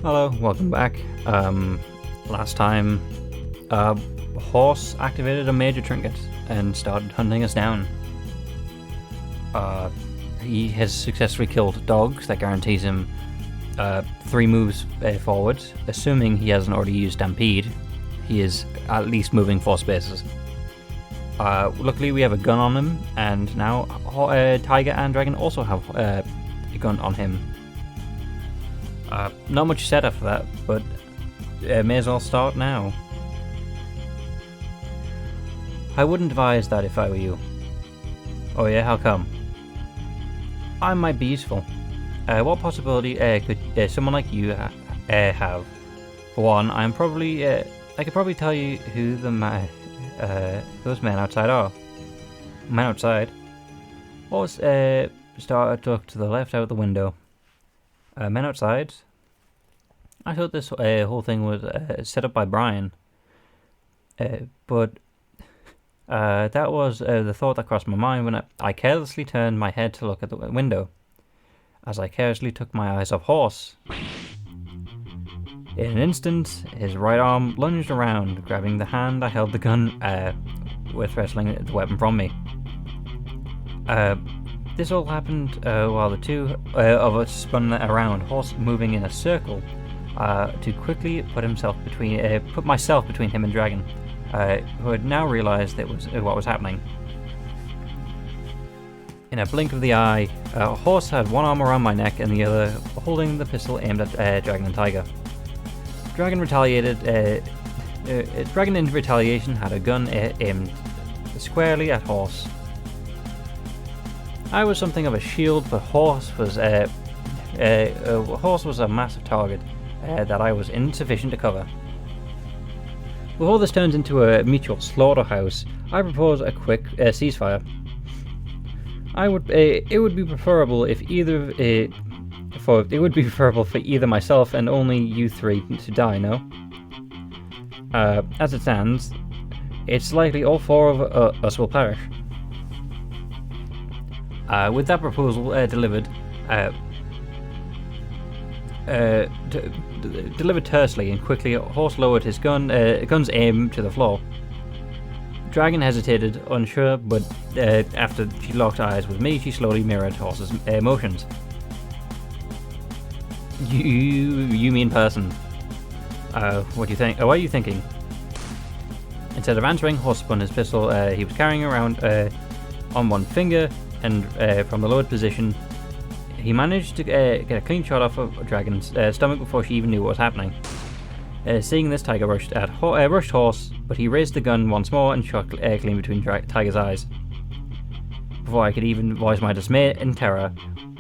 Hello, welcome back. Last time, Horse activated a major trinket and started hunting us down. He has successfully killed dogs. That guarantees him 3 moves forward. Assuming he hasn't already used Stampede, he is at least moving 4 spaces. Luckily, we have a gun on him, and now Tiger and Dragon also have a gun on him. Not much said after that, but may as well start now. I wouldn't advise that if I were you. Oh yeah, how come? I might be useful. What possibility could someone like you have? For one, I could probably tell you who those men outside are. Men outside? Horse started to look to the left out the window. Men outside? I thought this whole thing was set up by Brian. But that was the thought that crossed my mind when I carelessly turned my head to look at the window. As I carelessly took my eyes off Horse. In an instant, his right arm lunged around, grabbing the hand I held the gun with, wrestling the weapon from me. This all happened while the two of us spun around, Horse moving in a circle to quickly put myself between him and Dragon, who had now realized what was happening. In a blink of the eye, Horse had one arm around my neck and the other holding the pistol aimed at Dragon and Tiger. Dragon in retaliation had a gun aimed squarely at Horse. I was something of a shield, but Horse was a massive target that I was insufficient to cover. Before this turns into a mutual slaughterhouse, I propose a quick ceasefire. It would be preferable for either myself and only you 3 to die. No. As it stands, it's likely all 4 of us will perish. With that proposal delivered tersely and quickly, Horse lowered his gun's aim to the floor. Dragon hesitated, unsure, but after she locked eyes with me, she slowly mirrored Horse's motions. You mean person? What do you think? What are you thinking? Instead of answering, Horse spun his pistol he was carrying around on one finger, and from the lowered position, he managed to get a clean shot off of Dragon's stomach before she even knew what was happening. Seeing this, Tiger rushed Horse, but he raised the gun once more and shot clean between Tiger's eyes. Before I could even voice my dismay and terror,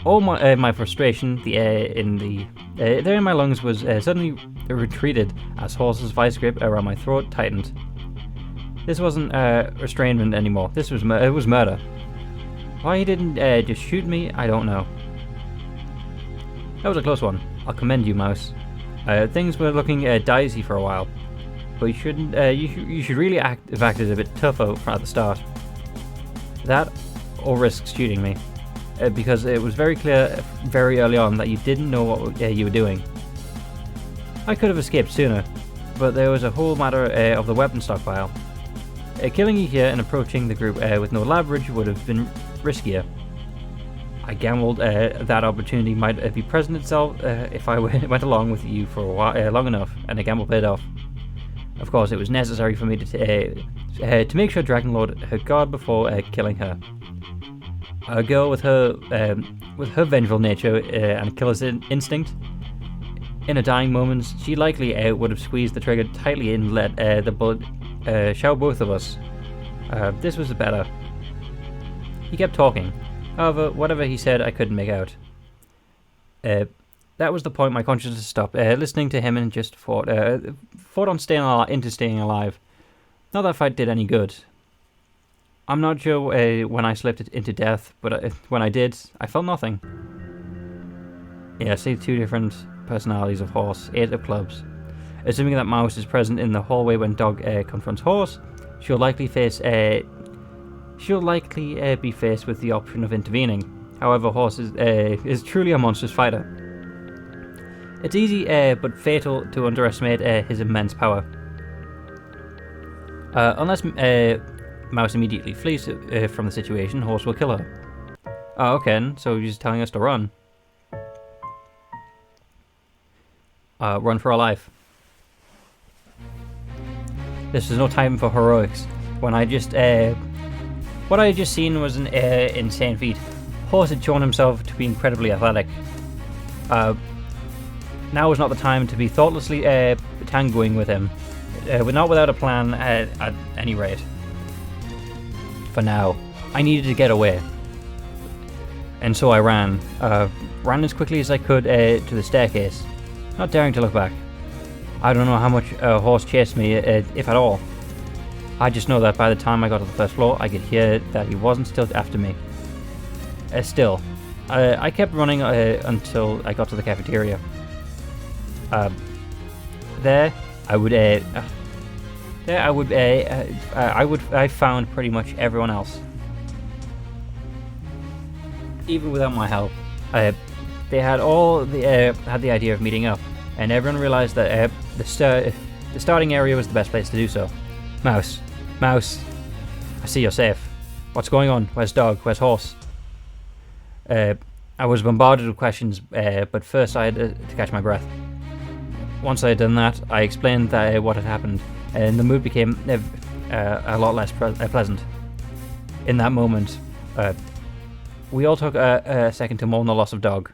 all my frustration, the air in my lungs was suddenly retreated as Horse's vice grip around my throat tightened. This wasn't restrainment anymore. It was murder. Why he didn't just shoot me, I don't know. That was a close one. I'll commend you, Mouse. Things were looking dicey for a while, but you should really have acted a bit tougher at the start. That, or risk shooting me, because it was very clear very early on that you didn't know what you were doing. I could have escaped sooner, but there was a whole matter of the weapon stockpile. Killing you here and approaching the group with no leverage would have been riskier. I gambled that opportunity might be present itself if I went along with you for a while, long enough, and the gamble paid off. Of course, it was necessary for me to make sure Dragon Lord her guard before killing her. A girl with her vengeful nature and killer's instinct. In her dying moments, she likely would have squeezed the trigger tightly and let the bullet shell both of us. This was better. He kept talking. However, whatever he said, I couldn't make out. That was the point my consciousness stopped listening to him and just fought on staying alive. Not that fight did any good. I'm not sure when I slipped into death, but when I did, I felt nothing. Yeah, see 2 different personalities of Horse, 8 of clubs. Assuming that Mouse is present in the hallway when Dog confronts Horse, she'll likely be faced with the option of intervening. However, Horse is truly a monstrous fighter. It's easy but fatal to underestimate his immense power. Unless Mouse immediately flees from the situation, Horse will kill her. Oh, okay, so he's just telling us to run. Run for our life. This is no time for heroics. What I had just seen was an insane feat. Horse had shown himself to be incredibly athletic. Now is not the time to be thoughtlessly tangoing with him. Not without a plan at any rate. For now, I needed to get away. And so I ran. Ran as quickly as I could to the staircase, not daring to look back. I don't know how much Horse chased me, if at all. I just know that by the time I got to the first floor, I could hear that he wasn't still after me. I kept running until I got to the cafeteria. I found pretty much everyone else. Even without my help, they had had the idea of meeting up, and everyone realized that the starting area was the best place to do so. Mouse, I see you're safe. What's going on? Where's Dog? Where's Horse? I was bombarded with questions, but first I had to catch my breath. Once I had done that, I explained what had happened, and the mood became a lot less pleasant. In that moment, we all took a second to mourn the loss of Dog.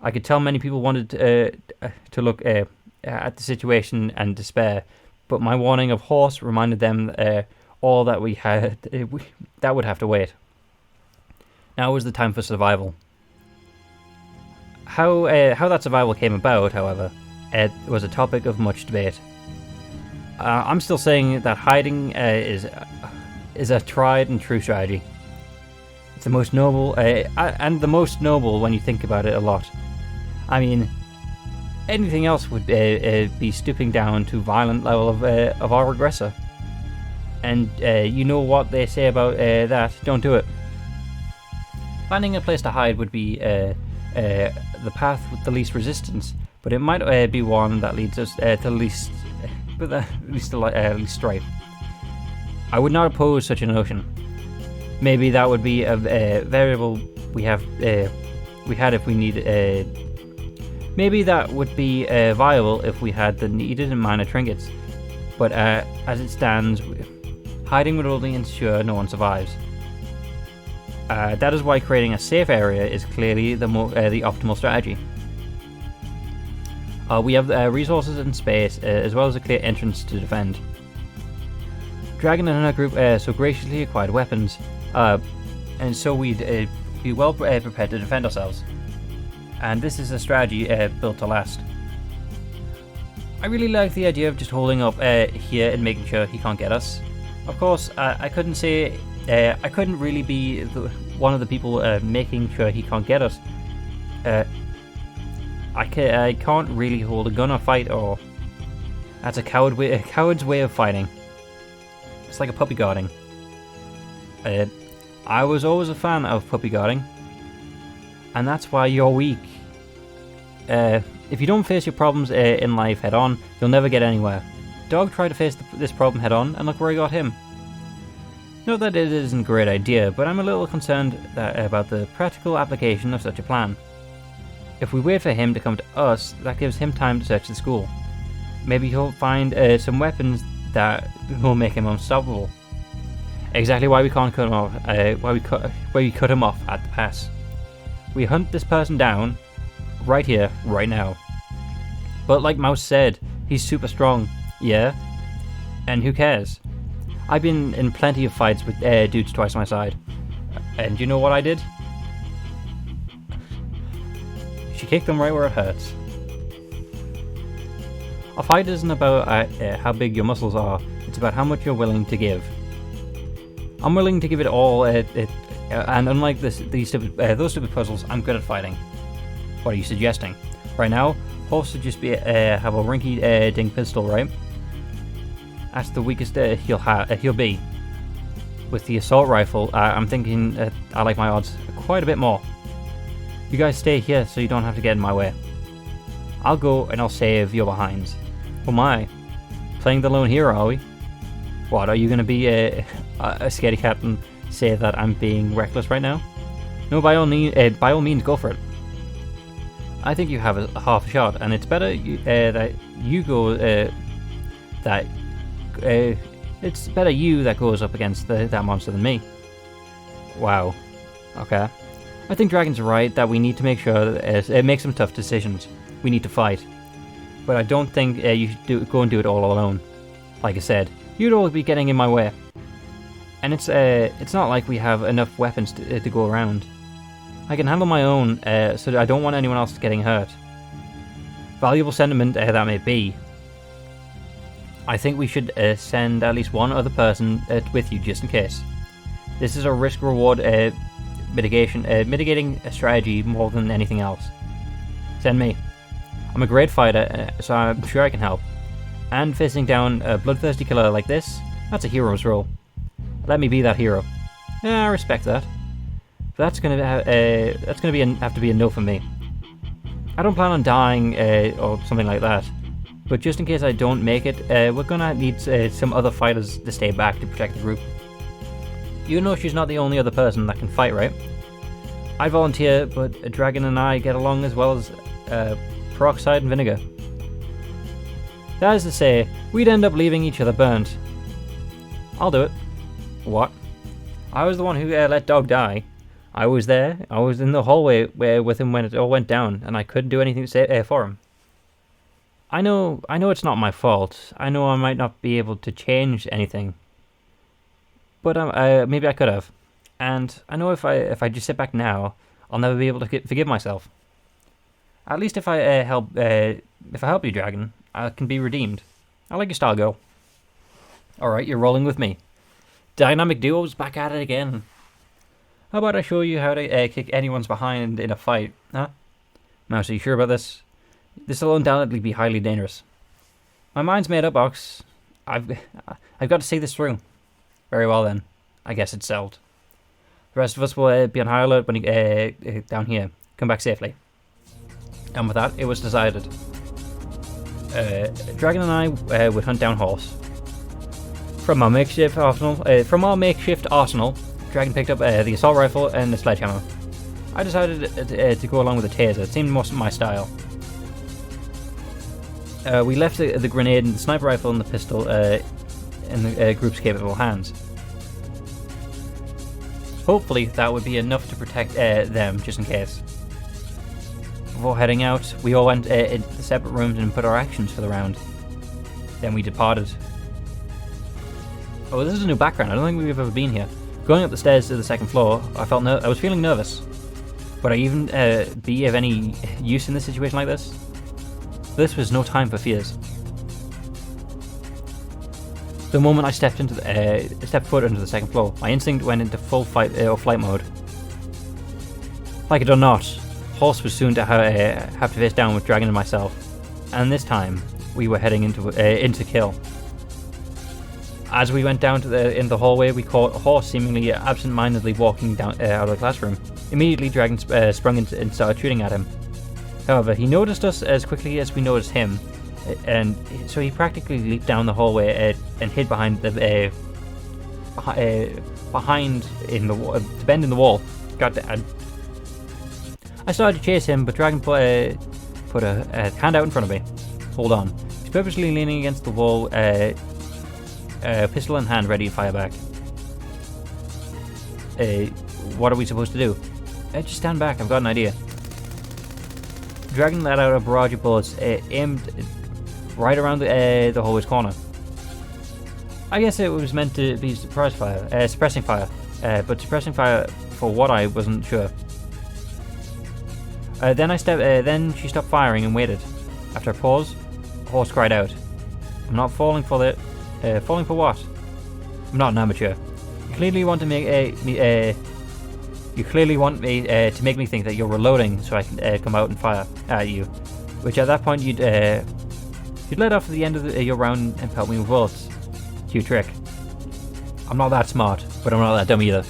I could tell many people wanted to look at the situation and despair, but my warning of Horse reminded them all that we had that would have to wait. Now was the time for survival. How that survival came about, however, was a topic of much debate. I'm still saying that hiding is a tried and true strategy. It's the most noble, and the most noble when you think about it a lot. I mean, anything else would be stooping down to violent level of our aggressor. And you know what they say about that, don't do it. Finding a place to hide would be the path with the least resistance, but it might be one that leads us to the least strife. I would not oppose such a notion. Maybe that would be a variable we had if we needed. Maybe that would be viable if we had the needed and minor trinkets. But as it stands, hiding would only ensure no one survives. That is why creating a safe area is clearly the optimal strategy. We have resources and space, as well as a clear entrance to defend. Dragon and her group so graciously acquired weapons, and so we'd be well prepared to defend ourselves. And this is a strategy built to last. I really like the idea of just holding up here and making sure he can't get us. Of course, I couldn't say I couldn't really be one of the people making sure he can't get us. I can't really hold a gun or fight, or that's a coward's way of fighting. It's like a puppy guarding. I was always a fan of puppy guarding, and that's why you're weak. If you don't face your problems in life head on, you'll never get anywhere. Dog tried to face this problem head on, and look where he got him. Not that it isn't a great idea, but I'm a little concerned about the practical application of such a plan. If we wait for him to come to us, that gives him time to search the school. Maybe he'll find some weapons that will make him unstoppable. Exactly why we can't cut him off. Why we cut him off at the pass. We hunt this person down, right here, right now. But like Mouse said, he's super strong. Yeah, and who cares? I've been in plenty of fights with dudes twice my side, and you know what I did? She kicked them right where it hurts. A fight isn't about how big your muscles are, it's about how much you're willing to give. I'm willing to give it all, and unlike those stupid puzzles, I'm good at fighting. What are you suggesting? Right now, Horse should just have a rinky-dink pistol, right? That's the weakest he'll be. With the assault rifle, I'm thinking I like my odds quite a bit more. You guys stay here so you don't have to get in my way. I'll go and I'll save your behinds. Oh my. Playing the lone hero, are we? What, are you going to be a scaredy cat and say that I'm being reckless right now? No, by all means, go for it. I think you have a half a shot, and it's better that you go. It's better you that goes up against that monster than me. Wow. Okay. I think Dragon's right that we need to make sure that it makes some tough decisions. We need to fight, but I don't think you should go and do it all alone. Like I said, you'd always be getting in my way, and it's not like we have enough weapons to go around. I can handle my own, so I don't want anyone else getting hurt. Valuable sentiment that may be. I think we should send at least one other person with you just in case. This is a risk-reward mitigating a strategy more than anything else. Send me. I'm a great fighter, so I'm sure I can help. And facing down a bloodthirsty killer like this, that's a hero's role. Let me be that hero. Yeah, I respect that. That's gonna have to be a no for me. I don't plan on dying or something like that, but just in case I don't make it, we're gonna need some other fighters to stay back to protect the group. You know she's not the only other person that can fight, right? I volunteer, but a dragon and I get along as well as peroxide and vinegar. That is to say, we'd end up leaving each other burnt. I'll do it. What? I was the one who let Dog die. I was there. I was in the hallway with him when it all went down, and I couldn't do anything for him. I know it's not my fault. I know I might not be able to change anything, but maybe I could have. And I know if I just sit back now, I'll never be able to forgive myself. At least if I help you, Dragon, I can be redeemed. I like your style, girl. All right, you're rolling with me. Dynamic duos back at it again. How about I show you how to kick anyone's behind in a fight, huh? Mouse, are you sure about this? This will undoubtedly be highly dangerous. My mind's made up, Ox. I've got to see this through. Very well then. I guess it's settled. The rest of us will be on high alert when down here. Come back safely. And with that, it was decided. Dragon and I would hunt down Horse. From our makeshift arsenal, Dragon picked up the assault rifle and the sledgehammer. I decided to go along with the taser. It seemed most my style. We left the grenade and the sniper rifle and the pistol in the group's capable hands. Hopefully that would be enough to protect them, just in case. Before heading out, we all went into separate rooms and put our actions for the round. Then we departed. Oh, this is a new background. I don't think we've ever been here. Going up the stairs to the second floor, I was feeling nervous. Would I even be of any use in a situation like this? This was no time for fears. The moment I stepped foot into the second floor, my instinct went into full fight or flight mode. Like it or not, Horse was soon to have to face down with Dragon and myself, and this time we were heading into kill. As we went down in the hallway, we caught Horse seemingly absent-mindedly walking down out of the classroom. Immediately, Dragon sprung in and started shooting at him. However, he noticed us as quickly as we noticed him, and so he practically leaped down the hallway and hid behind the bend in the wall. I started to chase him, but Dragon put a hand out in front of me. Hold on. He's purposely leaning against the wall. Pistol in hand, ready to fire back. What are we supposed to do? Just stand back, I've got an idea. Dragon let out a barrage of bullets, aimed right around the hallway's corner. I guess it was meant to be suppressing fire, but suppressing fire for what I wasn't sure. Then she stopped firing and waited. After a pause, Horse cried out, "I'm not falling for it. Falling for what? I'm not an amateur. You clearly want to make to make me think that you're reloading so I can come out and fire at you. Which at that point you'd let off at the end of your round and pelt me with bullets. Cute trick. I'm not that smart, but I'm not that dumb either.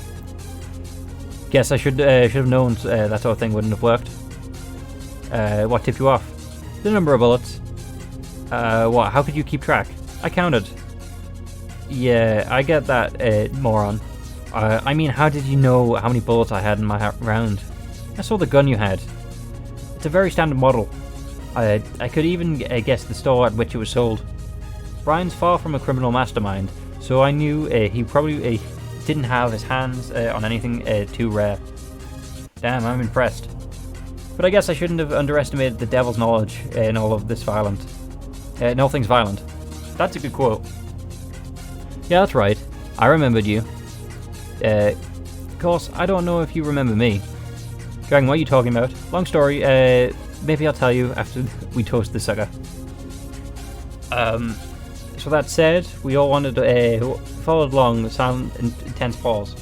Guess I should have known that sort of thing wouldn't have worked. What tipped you off? The number of bullets. What? How could you keep track? I counted. Yeah, I get that, moron. I mean, how did you know how many bullets I had in my round? I saw the gun you had. It's a very standard model. I could even guess the store at which it was sold. Brian's far from a criminal mastermind, so I knew he probably didn't have his hands on anything too rare. Damn, I'm impressed. But I guess I shouldn't have underestimated the devil's knowledge in all of this violent. In all things violent. That's a good quote. Yeah, that's right. I remembered you. Of course, I don't know if you remember me. Dragon, what are you talking about? Long story, maybe I'll tell you after we toast the sucker. So that said, we all wanted to followed along the silent, intense pause.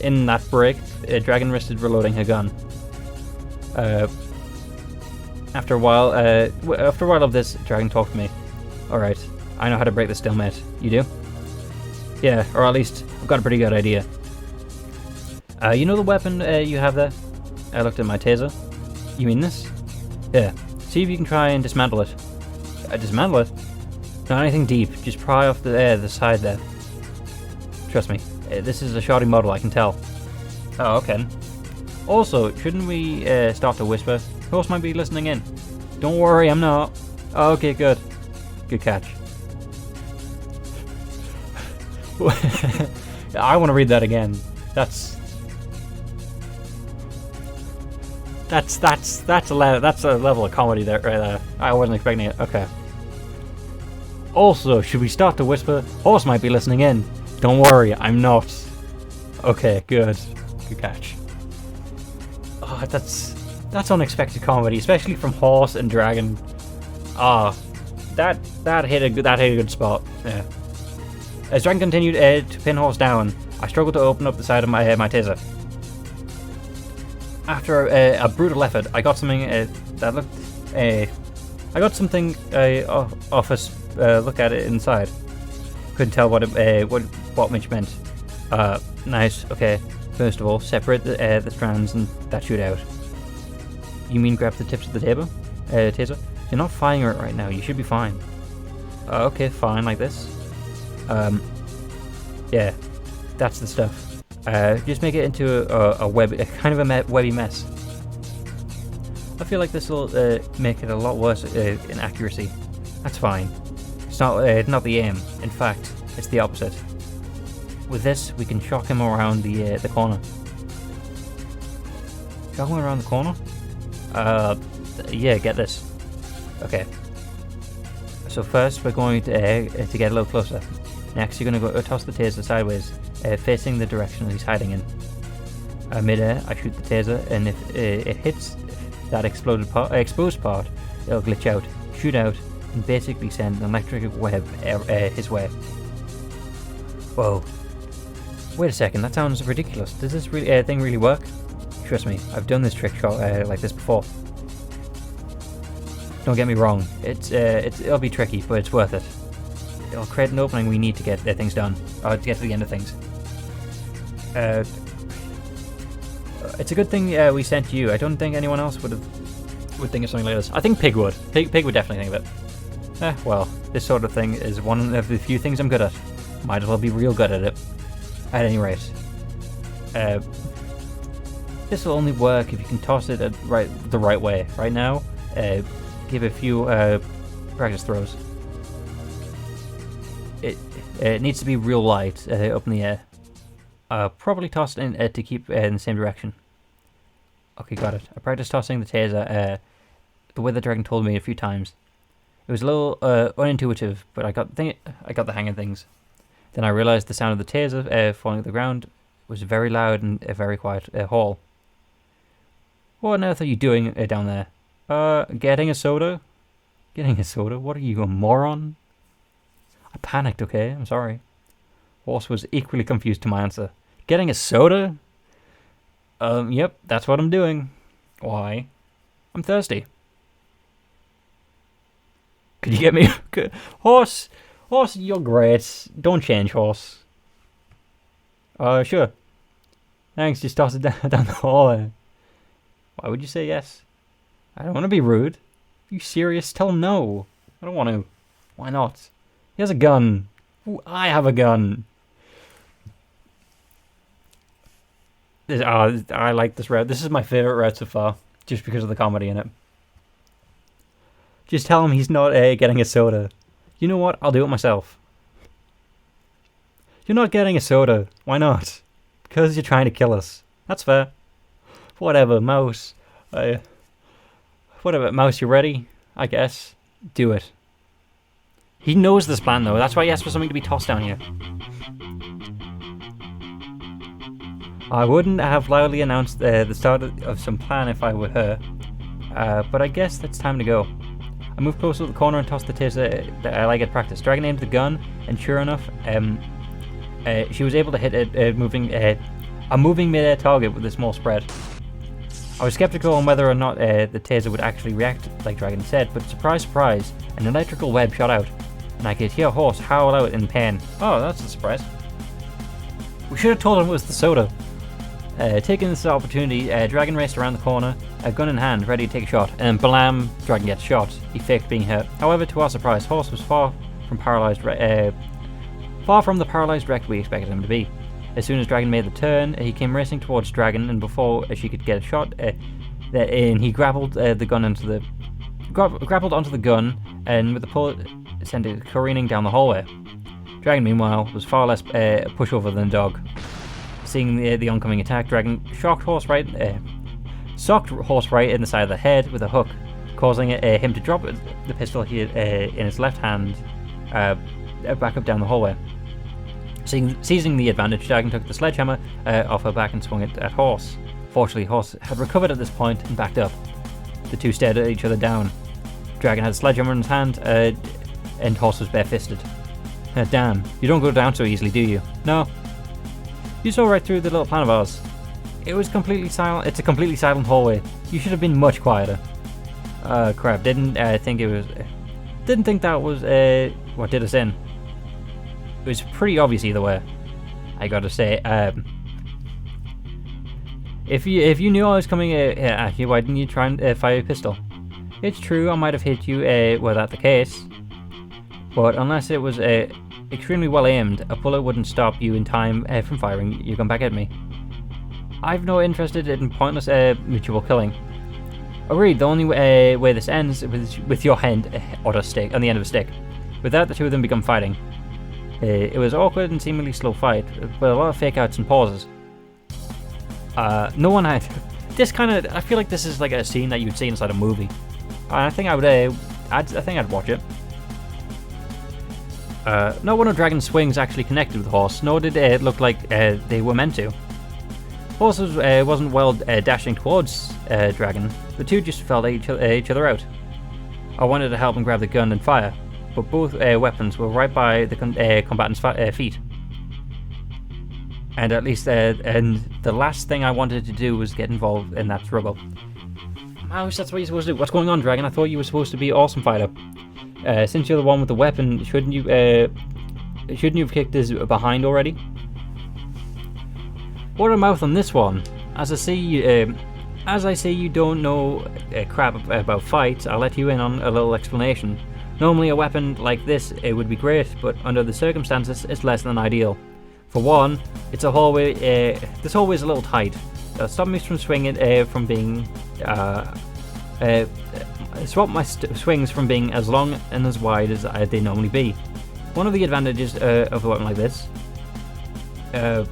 In that break, Dragon rested reloading her gun. After a while of this, Dragon talked to me. Alright, I know how to break the stalemate. You do? Yeah, or at least I've got a pretty good idea. You know the weapon you have there? I looked at my taser. You mean this? Yeah. See if you can try and dismantle it. Dismantle it? Not anything deep, just pry off the side there. Trust me, this is a shoddy model, I can tell. Oh, okay. Also, shouldn't we start to whisper? Horse might be listening in. Don't worry, I'm not. Oh, okay, good. Good catch. I want to read that again. That's a level of comedy there, right there. I wasn't expecting it. Okay. Also, should we start to whisper? Horse might be listening in. Don't worry, I'm not. Okay, good. Good catch. Oh, that's unexpected comedy, especially from Horse and Dragon. Ah, that hit a good spot. Yeah. As Dragon continued to pin Horse down, I struggled to open up the side of my taser. After a brutal effort, I got something that looked. I got something off a look at it inside. Couldn't tell what which meant. Nice. Okay. First of all, separate the strands and that shoot out. You mean grab the tips of the taser? You're not firing it right now. You should be fine. Okay, fine, like this. Yeah, that's the stuff. Just make it into a kind of a webby mess. I feel like this will make it a lot worse in accuracy. That's fine. It's not the aim. In fact, it's the opposite. With this, we can shock him around the corner. Shock him around the corner? Yeah, get this. Okay. So first, we're going to get a little closer. Next, you're going to go toss the taser sideways, facing the direction he's hiding in. Mid-air, I shoot the taser, and if it hits that exposed part, it'll glitch out, shoot out, and basically send an electric web his way. Whoa. Wait a second, that sounds ridiculous. Does this thing really work? Trust me, I've done this trick shot like this before. Don't get me wrong, it'll be tricky, but it's worth it. It'll create an opening we need to get things done, or to get to the end of things. It's a good thing we sent you. I don't think anyone else would think of something like this. I think Pig would. Pig would definitely think of it. Well, this sort of thing is one of the few things I'm good at. Might as well be real good at it. At any rate. This will only work if you can toss it the right way. Right now, give a few practice throws. It needs to be real light up in the air. Probably toss it in to keep in the same direction. Okay, got it. I practiced tossing the taser the way the Dragon told me a few times. It was a little unintuitive, but I got the hang of things. Then I realized the sound of the taser falling to the ground was very loud and a very quiet hall. What on earth are you doing down there? Getting a soda? Getting a soda? What are you, a moron? I panicked, okay? I'm sorry. Horse was equally confused to my answer. Getting a soda? Yep, that's what I'm doing. Why? I'm thirsty. Could you get me... Horse, you're great. Don't change, Horse. Sure. Thanks, just toss it down the hall. Why would you say yes? I don't want to be rude. Are you serious? Tell him no. I don't want to. Why not? He has a gun. Ooh, I have a gun. I like this route. This is my favorite route so far, just because of the comedy in it. Just tell him he's not getting a soda. You know what? I'll do it myself. You're not getting a soda. Why not? Because you're trying to kill us. That's fair. Whatever, Mouse. Whatever, Mouse, you ready? I guess. Do it. He knows this plan, though. That's why he asked for something to be tossed down here. I wouldn't have loudly announced the start of some plan if I were her. But I guess it's time to go. I moved closer to the corner and tossed the taser that I like at practice. Dragon aimed the gun, and sure enough, she was able to hit a moving mid-air target with a small spread. I was skeptical on whether or not the taser would actually react like Dragon said, but surprise, surprise, an electrical web shot out, and I could hear a horse howl out in pain. Oh, that's a surprise. We should have told him it was the soda. Taking this opportunity, Dragon raced around the corner, a gun in hand, ready to take a shot, and blam, Dragon gets shot. He faked being hurt. However, to our surprise, Horse was far from the paralysed wreck we expected him to be. As soon as Dragon made the turn, he came racing towards Dragon, and before she could get a shot, he grappled onto the gun, and with the pull, sent it careening down the hallway. Dragon, meanwhile, was far less pushover than a dog. Seeing the oncoming attack, Dragon socked Horse right in the side of the head with a hook, causing him to drop the pistol he had in his left hand back up down the hallway. Seizing the advantage, Dragon took the sledgehammer off her back and swung it at Horse. Fortunately, Horse had recovered at this point and backed up. The two stared at each other down. Dragon had a sledgehammer in his hand, and Horse was barefisted. Damn, you don't go down so easily, do you? No. You saw right through the little plan of ours. It was completely silent. It's a completely silent hallway. You should have been much quieter. Crap. Didn't think that was what did us in. It was pretty obvious either way. I gotta say. If you knew I was coming at you, why didn't you try and fire a pistol? It's true, I might have hit you were that the case. But unless it was extremely well aimed, a bullet wouldn't stop you in time from firing your gun back at me. I've no interest in pointless mutual killing. Agreed, the only way this ends is with your hand on the end of a stick. With that, the two of them began fighting. It was awkward and seemingly slow fight, but a lot of fake outs and pauses. No one had this kind of. I feel like this is like a scene that you'd see inside a movie. I think I would. I think I'd watch it. Not one of Dragon's swings actually connected with the Horse, nor did it look like they were meant to. Horse wasn't well dashing towards Dragon. The two just felt each other out. I wanted to help him grab the gun and fire, but both weapons were right by the combatant's feet. And at least, and the last thing I wanted to do was get involved in that struggle. Mouse, that's what you're supposed to do. What's going on, Dragon? I thought you were supposed to be awesome fighter. Since you're the one with the weapon, shouldn't you have kicked his behind already? What a mouth on this one. As I see you don't know crap about fights, I'll let you in on a little explanation. Normally a weapon like this, it would be great, but under the circumstances, it's less than ideal. For one, it's a hallway. This hallway is a little tight. Stop me from swinging from being. Swap my swings from being as long and as wide as they normally be. One of the advantages of a weapon like this. But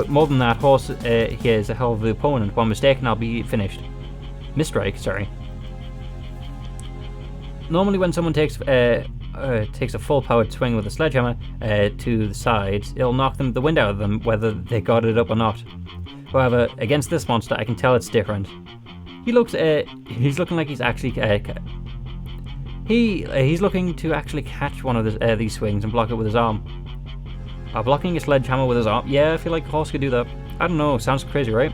more than that, Horse here is a hell of the opponent. One mistake and I'll be finished. Misstrike, sorry. Normally when someone takes a full-powered swing with a sledgehammer to the sides, it'll knock the wind out of them, whether they got it up or not. However, against this monster, I can tell it's different. He's looking like he's actually he's looking to actually catch one of these swings and block it with his arm. Blocking a sledgehammer with his arm? Yeah, I feel like a horse could do that. I don't know, sounds crazy, right?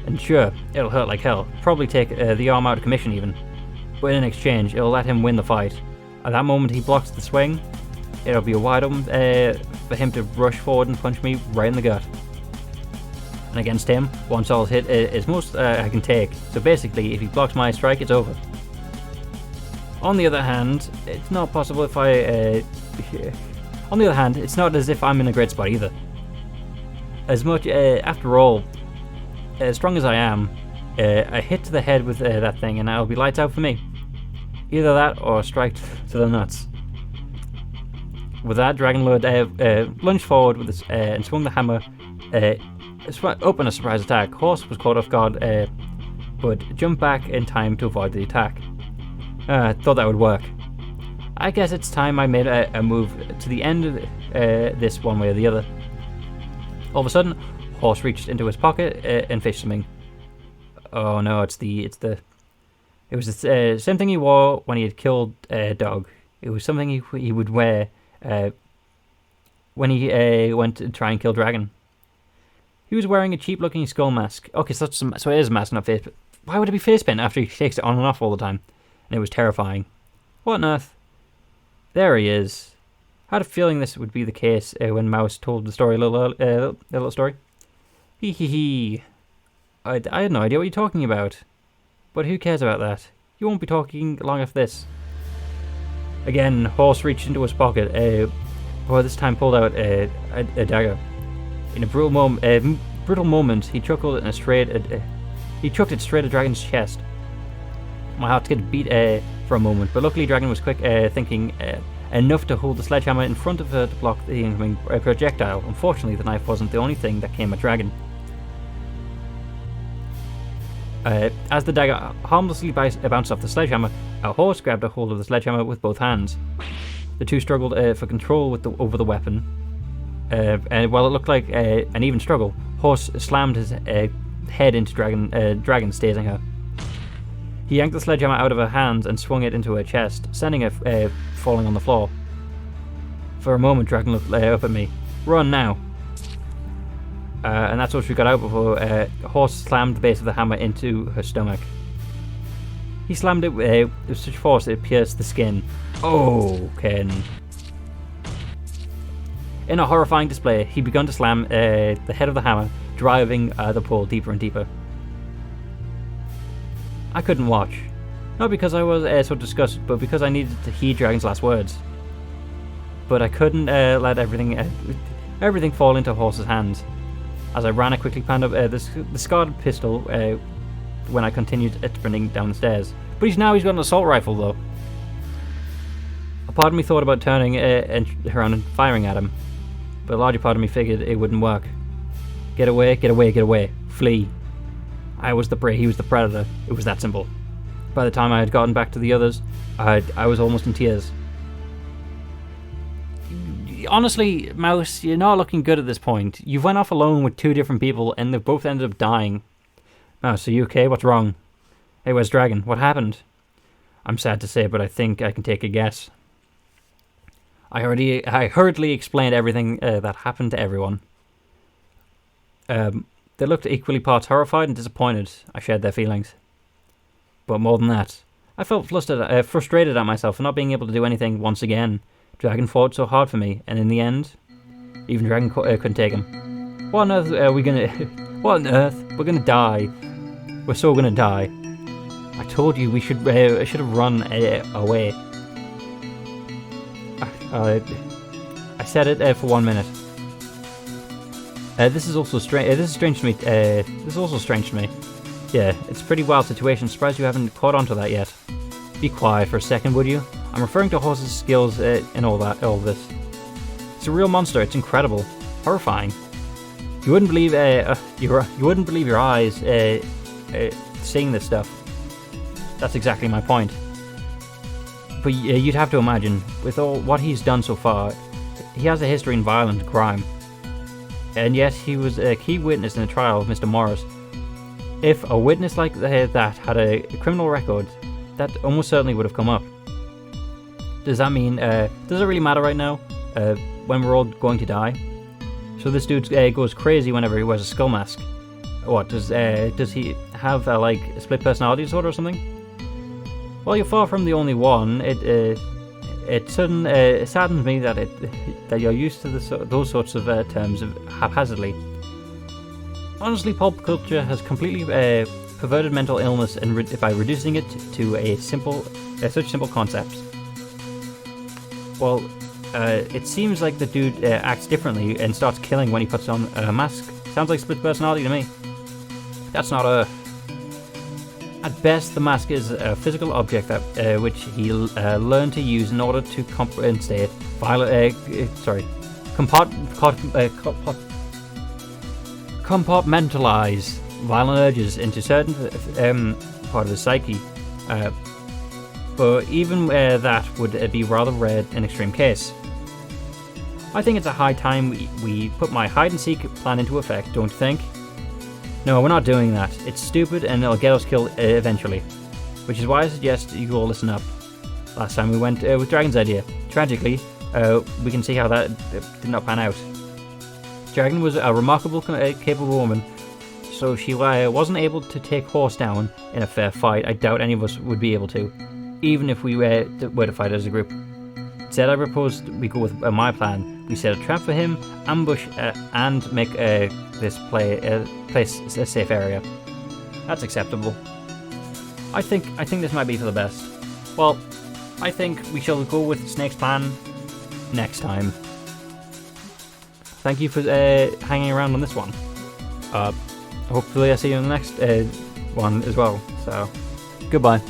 And sure, it'll hurt like hell. Probably take the arm out of commission even. But in exchange, it'll let him win the fight. At that moment he blocks the swing, it'll be a wide open for him to rush forward and punch me right in the gut. And against him, one solid hit is most I can take. So basically, if he blocks my strike, it's over. On the other hand, it's not possible if I... on the other hand, it's not as if I'm in a great spot either. As much, after all, as strong as I am, a hit to the head with that thing and it'll be lights out for me. Either that or strike to the nuts. With that, Dragon Lord lunged forward with and swung the hammer up in a surprise attack. Horse was caught off guard, but jumped back in time to avoid the attack. Thought that would work. I guess it's time I made a move to the end of this one way or the other. All of a sudden, Horse reached into his pocket and fished something. Oh no, it was the same thing he wore when he had killed Dog. It was something he would wear when he went to try and kill Dragon. He was wearing a cheap-looking skull mask. Okay, so it is a mask, not face. But why would it be face paint after he takes it on and off all the time? And it was terrifying. What on earth? There he is. I had a feeling this would be the case when Mouse told the story, a little story. Hee hee hee. I had no idea what you're talking about. But who cares about that? You won't be talking long after this. Again, Horse reached into his pocket, but this time pulled out a dagger. In a brutal moment, he chuckled and he chucked it straight at Dragon's chest. My heart skipped a beat for a moment, but luckily Dragon was quick thinking enough to hold the sledgehammer in front of her to block the incoming projectile. Unfortunately, the knife wasn't the only thing that came at Dragon. As the dagger harmlessly bounced off the sledgehammer, a Horse grabbed a hold of the sledgehammer with both hands. The two struggled for control over the weapon, and while it looked like an even struggle, Horse slammed his head into Dragon, stazing her. He yanked the sledgehammer out of her hands and swung it into her chest, sending her falling on the floor. For a moment, Dragon looked up at me. Run now! And that's what she got out before Horse slammed the base of the hammer into her stomach. He slammed it with such force it pierced the skin. Oh, Ken. In a horrifying display, he began to slam the head of the hammer, driving the pole deeper and deeper. I couldn't watch. Not because I was so disgusted, but because I needed to heed Dragon's last words. But I couldn't let everything fall into Horse's hands. As I ran, I quickly panned up the scarred pistol when I continued sprinting down the stairs. But he's got an assault rifle, though. A part of me thought about turning around and firing at him, but a larger part of me figured it wouldn't work. Get away, get away, get away. Flee. I was the prey, he was the predator. It was that simple. By the time I had gotten back to the others, I was almost in tears. Honestly, Mouse, you're not looking good at this point. You went off alone with two different people and they both ended up dying. Mouse, are you okay? What's wrong? Hey, where's Dragon? What happened? I'm sad to say, but I think I can take a guess. I hurriedly explained everything that happened to everyone. They looked equally parts horrified and disappointed. I shared their feelings. But more than that, I felt frustrated at myself for not being able to do anything once again. Dragon fought so hard for me, and in the end, even Dragon couldn't take him. What on earth are we gonna... What on earth? We're gonna die. We're so gonna die. I told you we should have run away. I said it for 1 minute. This is also strange. This is strange to me. This is also strange to me. Yeah, it's a pretty wild situation. Surprised you haven't caught on to that yet. Be quiet for a second, would you? I'm referring to Horse's skills and all this. It's a real monster. It's incredible, horrifying. You wouldn't believe your eyes seeing this stuff. That's exactly my point. But you'd have to imagine, with all what he's done so far, he has a history in violent crime. And yet he was a key witness in the trial of Mr. Morris. If a witness like that had a criminal record, that almost certainly would have come up. Does that mean, does it really matter right now, when we're all going to die? So this dude goes crazy whenever he wears a skull mask. What, does he have like a split personality disorder or something? Well, you're far from the only one. It saddens me that you're used to those sorts of terms haphazardly. Honestly, pulp culture has completely perverted mental illness and by reducing it to such simple concepts. Well, it seems like the dude acts differently and starts killing when he puts on a mask. Sounds like split personality to me. That's not a... At best, the mask is a physical object that which he learned to use in order to compensate compartmentalize violent urges into certain part of his psyche. But even that would be rather rare in extreme case. I think it's a high time we put my hide-and-seek plan into effect, don't you think? No, we're not doing that. It's stupid and it'll get us killed eventually. Which is why I suggest you all listen up. Last time we went with Dragon's idea. Tragically, we can see how that did not pan out. Dragon was a remarkable, capable woman, so she wasn't able to take Horse down in a fair fight. I doubt any of us would be able to, even if we were to fight as a group. Instead, I proposed we go with my plan. We set a trap for him, ambush, and make this place a safe area. That's acceptable. I think this might be for the best. Well, I think we shall go with Snake's plan next time. Thank you for hanging around on this one. Hopefully I see you in the next one as well. So, goodbye.